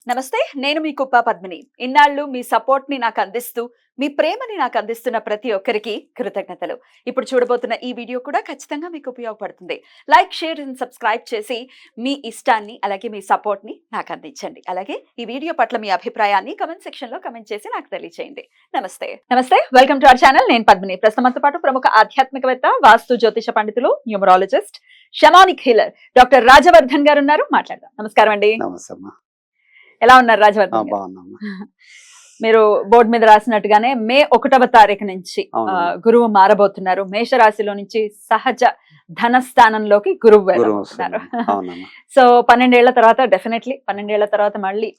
నమస్తే, నేను మీ కుప్ప పద్మిని. ఇన్నాళ్ళు మీ సపోర్ట్‌ని నాకు అందిస్తూ, మీ ప్రేమని నాకు అందిస్తున్న ప్రతి ఒక్కరికి కృతజ్ఞతలు. ఇప్పుడు చూడబోతున్న ఈ వీడియో కూడా ఖచ్చితంగా మీకు ఉపయోగపడుతుంది. లైక్, షేర్ అండ్ సబ్స్క్రైబ్ చేసి మీ ఇష్టాన్ని అలాగే మీ సపోర్ట్‌ని నాకు అందించండి. అలాగే ఈ వీడియో పట్ల మీ అభిప్రాయాన్ని కామెంట్ సెక్షన్‌లో కామెంట్ చేసి నాకు తెలియజేయండి. నమస్తే. Welcome to our channel. నేను పద్మిని. ప్రస్తుతం మనతో పాటు ప్రముఖ ఆధ్యాత్మికవేత్త, వాస్తు జ్యోతిష పండితులు, numerologist, shamanic healer doctor Rajavardhan గారు ఉన్నారు. మాట్లాడదాం. నమస్కారం అండి. నమస్తే అమ్మా. ఎలా ఉన్నారు రాజవర్ధన్ గారు? బాగున్నామ్మా. మీరు బోర్డు మీద రాసినట్టుగానే మే 1వ తారీఖు నుంచి అవునమ్మా. గురువు మారబోతున్నారు. మేషరాశిలో నుంచి సహజ ధన స్థానంలోకి గురువు గురువు వెళ్ళబోతున్నారు. వస్తున్నాడు. అవునమ్మా. సో 12 ఏళ్ల తర్వాత డెఫినెట్లీ 12 ఏళ్ల తర్వాత మళ్ళీ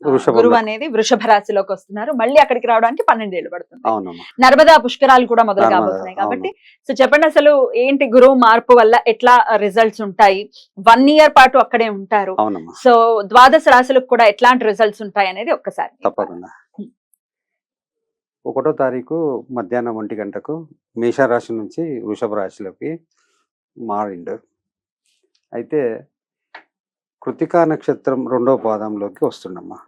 వృషభంలో. గురువు అనేది వృషభ రాశిలోకి వస్తున్నారు. మళ్ళీ అక్కడికి రావడానికి 12 ఏళ్ళు పడుతుంది. అవునమ్మా. నర్మదా పుష్కరాలు కూడా మొదలు నర్మదా, కాబోతున్నాయి కాబట్టి సో చెప్పండి, అసలు ఏంటి గురువు మార్పు వల్ల ఎట్లా రిజల్ట్స్ ఉంటాయి? 1 ఇయర్ పాటు అక్కడే ఉంటారు. అవునమ్మా. సో ద్వాదశ రాశులకు కూడా ఎట్లాంటి రిజల్ట్స్ ఉంటాయి అనేది ఒక్కసారి తప్పకుండా. 1వ తారీఖు మధ్యాహ్నం 1 గంటకు మేషరాశి నుంచి వృషభ రాశిలోకి మారిండు. అయితే కృతికా నక్షత్రం 2వ పాదంలోకి వస్తుండమ్మా.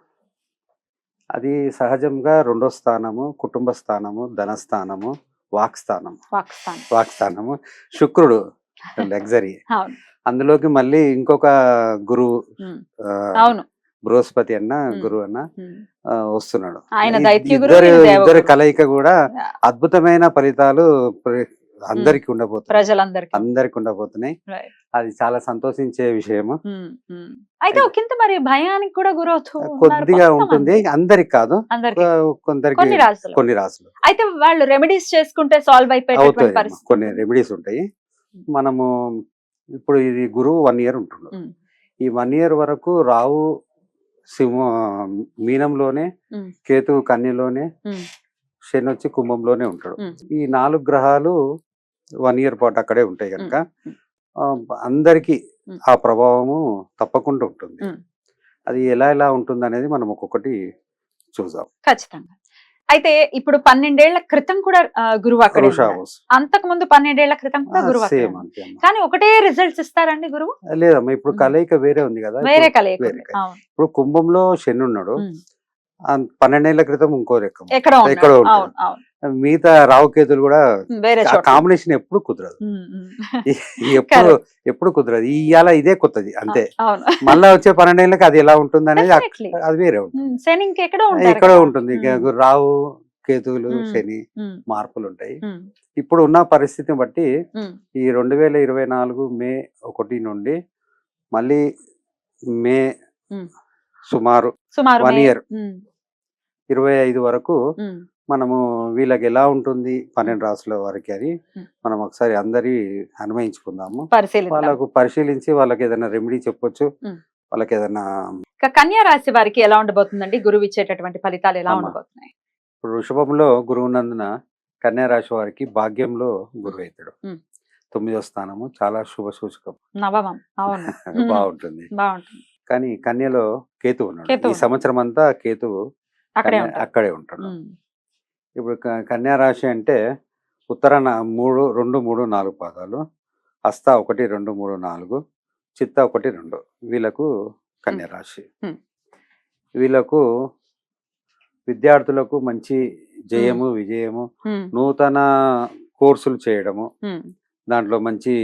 అది సహజంగా 2వ స్థానము, కుటుంబ స్థానము, ధనస్థానము, వాక్స్థానము. పాకిస్తాన్. వాక్స్థానము శుక్రుడు లగ్జరీ. అవును. అందులోకి మళ్ళీ ఇంకొక గురువు ఉమ్. ఆ, అవును. బృహస్పతి అన్న ఉమ్. గురువు అన్న ఉమ్. వస్తున్నాడు. ఆయన దైత్య గురువు, ఇద్దరు ఈయన దేవగురువు. ఇద్దరి కలయిక కూడా అద్భుతమైన ఫలితాలు అందరికి ఉండబోతున్నాయి. ప్రజలందరికీ. అందరికి ఉండబోతున్నాయి. Right. అది చాలా సంతోషించే విషయము. అయితే ఒకంత మరి భయానికి కూడా గురవుతూ ఉన్నారు కొద్దిగా కొంతమంది. ఉంటుంది, అందరికి కాదు, అందరికీ. కొందరికి కొన్ని రాశులు. కొన్ని రాసులు అయితే వాళ్ళు రెమెడీస్ చేసుకుంటే సాల్వ్ అయిపోయేటువంటి అవుతాయి. పరిస్థితి. కొన్ని రెమెడీస్ ఉంటాయి. మనము ఇప్పుడు ఇది గురువు 1 ఇయర్ ఉంటుండు. ఉమ్. ఈ 1 ఇయర్ వరకు రావు సింహ మీనంలోనే, ఉమ్. కేతువు కన్యలోనే, ఉమ్. శని వచ్చి కుంభంలోనే ఉంటాడు. ఉమ్. ఈ 4 గ్రహాలు 1 ఇయర్ పాటు అక్కడే ఉంటాయి కనుక ఉమ్. అందరికి ఉమ్. ఆ ప్రభావము తప్పకుండా ఉంటుంది. ఉమ్. అది ఎలా ఉంటుంది అనేది మనం ఒక్కొక్కటి చూద్దాం. ఖచ్చితంగా. అయితే ఇప్పుడు 12 ఏళ్ల క్రితం కూడా గురువు అక్కడే ఉన్నారు. అంతకు ముందు 12 ఏళ్ల క్రితం కూడా గురువు అక్కడే సేమ్ ఉన్నారు. అంతే అమ్మా. కానీ ఒకటే రిజల్ట్స్ ఇస్తారండి గురువు? లేదమ్మా, ఇప్పుడు కలయిక వేరే ఉంది కదా. వేరే ఇప్పుడు కలయిక వేరే ఉంది. కలయిక. అవును. ఇప్పుడు కుంభంలో శని ఉన్నాడు. ఉమ్. 12 ఏళ్ల క్రితం ఇంకో రకం. ఎక్కడో ఎక్కడో ఉన్నాడు. ఉంటాడు. అవును. అవును. మిగతా రావుకేతులు కూడా వేరే చోట. కాంబినేషన్ ఎప్పుడు కుదరదు. ఉమ్. ఉమ్. ఎప్పుడు కుదరదు. ఇవాళ ఇదే కొత్తది అంతే. అవును. మళ్ళా వచ్చే 12 ఏళ్ళకి అది ఎలా ఉంటుంది అనేది Definitely. అది వేరే ఉంటుంది. శని ఇంకెక్కడో ఉంటారు ఎక్కడో కదా. ఉంటుంది. ఉమ్. రావు కేతువులు ఉమ్. శని ఉమ్. మార్పులు ఉంటాయి. ఉమ్. ఇప్పుడు ఉన్న పరిస్థితిని బట్టి ఉమ్. ఈ 2024 మే 1 నుండి మళ్ళీ మే ఉమ్. సుమారు సుమారు 1 ఇయర్ ఉమ్. 25 వరకు ఉమ్. మనము వీళ్ళకి ఎలా ఉంటుంది 12 రాసుల వారికి అని మనం ఒకసారి అందరి అన్వయించుకుందాము. పరిశీలిద్దాం. వాళ్ళకు పరిశీలించి వాళ్ళకి ఏదైనా రెమెడీ చెప్పొచ్చు. ఉమ్. వాళ్ళకి ఏదైనా ఇక కన్యా రాశి వారికి ఎలా ఉండబోతుందండి? గురువు ఇచ్చేటటువంటి ఫలితాలు ఎలా అమ్మా. ఉండబోతున్నాయి? ఇప్పుడు వృషభంలో గురువు నందున కన్యా రాశి వారికి భాగ్యంలో గురువు అవుతాడు. ఉమ్. 9వ స్థానము చాలా శుభ సూచకం. నవమం. అవును. బాగుంటుంది. బాగుంటుంది. కానీ కన్యలో కేతు ఉన్నాడు. కేతు ఈ సంవత్సరం అంతా కేతువు అక్కడే ఉంటారు. అక్కడే ఉంటాడు. ఉమ్. ఇప్పుడు కన్యా రాశి అంటే ఉత్తర 3, 2, 3, 4 పాదాలు, హస్త 1, 2, 3, 4, చిత్త 1, 2 వీళ్ళకు కన్యా రాశి. ఉమ్. వీళ్ళకు విద్యార్థులకు మంచి జయము, విజయము, ఉమ్. నూతన కోర్సులు చేయడము, ఉమ్. దాంట్లో మంచి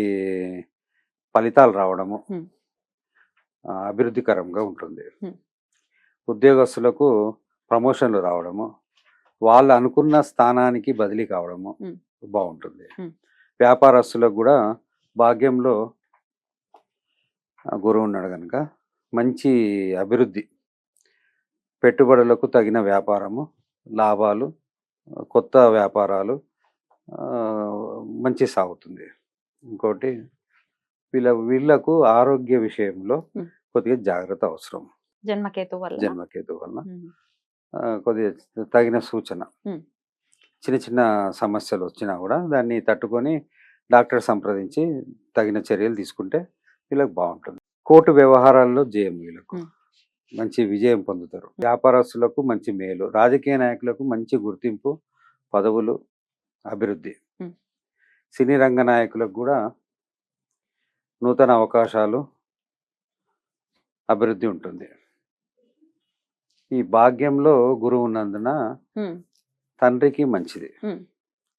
ఫలితాలు రావడము ఉమ్. అభివృద్ధికరంగా ఉంటుంది. ఉమ్. ఉద్యోగస్తులకు ప్రమోషన్లు రావడము, వాళ్ళు అనుకున్న స్థానానికి బదిలీ కావడము ఉమ్. బాగుంటుంది. ఉమ్. వ్యాపారస్తులకు కూడా భాగ్యంలో గురువు ఉన్నాడు కనుక మంచి అభివృద్ధి, పెట్టుబడులకు తగిన వ్యాపారము, లాభాలు, కొత్త వ్యాపారాలు మంచి సాగుతుంది. ఇంకోటి వీళ్ళకు ఆరోగ్య విషయంలో కొద్దిగా జాగ్రత్త అవసరం. జన్మకేతు వల్ల వల్ల కొద్దిగా తగిన సూచన. చిన్న చిన్న సమస్యలు వచ్చినా కూడా దాన్ని తట్టుకొని డాక్టర్ సంప్రదించి తగిన చర్యలు తీసుకుంటే వీళ్ళకి బాగుంటుంది. కోర్టు వ్యవహారాల్లో జయం, వీళ్ళకు మంచి విజయం పొందుతారు. వ్యాపారస్తులకు మంచి మేలు, రాజకీయ నాయకులకు మంచి గుర్తింపు, పదవులు, అభివృద్ధి. సినీ రంగ నాయకులకు కూడా నూతన అవకాశాలు, అభివృద్ధి ఉంటుంది. ఈ భాగ్యంలో గురువు ఉన్నందున ఉమ్, తండ్రికి మంచిది. ఉమ్,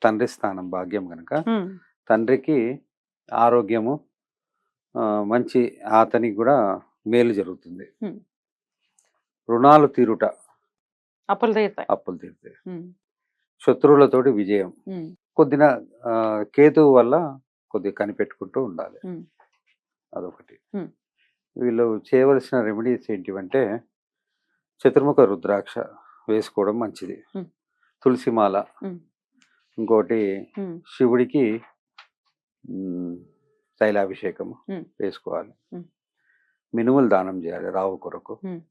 తండ్రి స్థానం భాగ్యం కనుక ఉమ్, తండ్రికి ఆరోగ్యము, మంచి అతనికి కూడా మేలు జరుగుతుంది. ఉమ్. రుణాలు తీరుట, అప్పులు తీరుతాయి. అప్పులు తీరుతాయి. ఉమ్, శత్రువులతోటి విజయం. ఉమ్, కొద్దిన కేతువు వల్ల కొద్దిగా కనిపెట్టుకుంటూ ఉండాలి. ఉమ్, అదొకటి. ఉమ్. వీళ్ళు చేయవలసిన రెమెడీస్ ఏంటివంటే చతుర్ముఖ రుద్రాక్ష వేసుకోవడం మంచిది. ఉమ్. తులసిమాల, ఉమ్, ఇంకోటి ఉమ్, శివుడికి తైలాభిషేకం ఉమ్. వేసుకోవాలి. ఉమ్. మినుములు దానం చేయాలి రావు కొరకు. ఉమ్.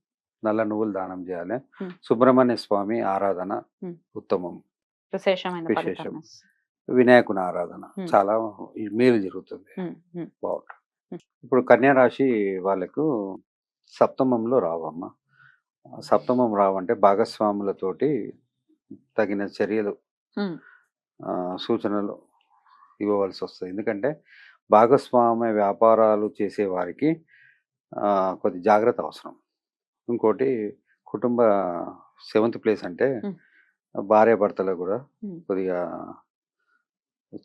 నల్ల నువ్వులు దానం చేయాలి. ఉమ్. సుబ్రహ్మణ్య స్వామి ఆరాధన ఉమ్. ఉత్తమం. విశేషమైన విశేషం. ఫలితం. వినాయకుని ఆరాధన ఉమ్. చాలా మేలు జరుగుతుంది. ఉమ్, ఉమ్, బాగుంటుంది. ఉమ్. ఇప్పుడు కన్యా రాశి వాళ్ళకు సప్తమంలో రావమ్మ. సప్తమం రావంటే భాగస్వాములతోటి తగిన చర్యలు, ఉమ్, సూచనలు ఇవ్వవలసి వస్తుంది. ఎందుకంటే భాగస్వామ్య వ్యాపారాలు చేసే వారికి కొద్ది జాగ్రత్త అవసరం. ఇంకోటి కుటుంబ 7th ప్లేస్ అంటే ఉమ్. భార్యాభర్తలు కూడా ఉమ్. కొద్దిగా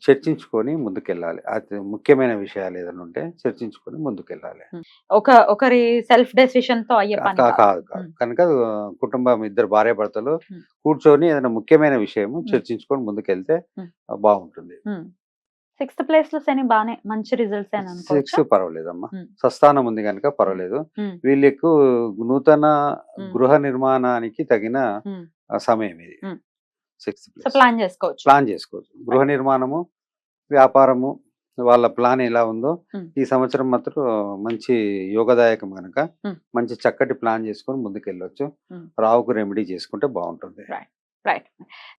చర్చించుకొని ముందుకెళ్ళాలి. అది ముఖ్యమైన విషయాలు ఏదైనా ఉంటే చర్చించుకొని ముందుకెళ్ళాలి. ఒకరి సెల్ఫ్ డెసిషన్ తో అయ్యే పని కాదు కాదు. కాదు ఉమ్, కనుక కుటుంబం ఇద్దరు భార్యాభర్తలు ఉమ్. కూర్చొని ఏదైనా ముఖ్యమైన విషయము చర్చించుకొని ముందుకెళ్తే ఉమ్. బాగుంటుంది. ఉమ్. 6th ప్లేస్ లో శని బానే మంచి రిజల్ట్స్ అని 6 అనుకోవచ్చు. పర్వాలేదమ్మా. ఉమ్. స్వస్థానం ఉంది కనుక పర్వాలేదు. ఉమ్, వీళ్ళకు నూతన ఉమ్. గృహ నిర్మాణానికి తగిన ఉమ్. సమయం ఇది. ఉమ్. 6th సో ప్లేస్ ప్లాన్ చేసుకోవచ్చు. ప్లాన్ చేసుకోవచ్చు. గృహ నిర్మాణము, వ్యాపారము, వాళ్ళ ప్లాన్ ఎలా ఉందో ఉమ్. ఈ సంవత్సరం మాత్రం మంచి యోగదాయకం కనుక ఉమ్. మంచి చక్కటి ప్లాన్ చేసుకొని ముందుకెళ్ళొచ్చు. ఉమ్. రావుకు రెమెడీ చేసుకుంటే బాగుంటుంది. రైట్.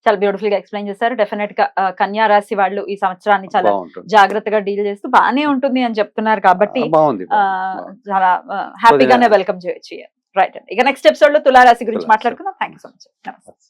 చాలా బ్యూటిఫుల్ గా ఎక్స్ప్లెయిన్ చేశారు. డెఫినెట్ గా కన్యా రాశి వాళ్ళు ఈ సంవత్సరాన్ని చాలా బాగుంటుంది. జాగ్రత్తగా డీల్ చేస్తూ బానే ఉంటుంది అని చెప్తున్నారు కాబట్టి బాగుంది. చాలా హ్యాపీగానే వెల్కమ్ చేయొచ్చు. రైట్ అండి. ఇక నెక్స్ట్ ఎపిసోడ్ లో తులారాశి గురించి తులారాశి. మాట్లాడుకుందాం. Thank you so much. నమస్తే.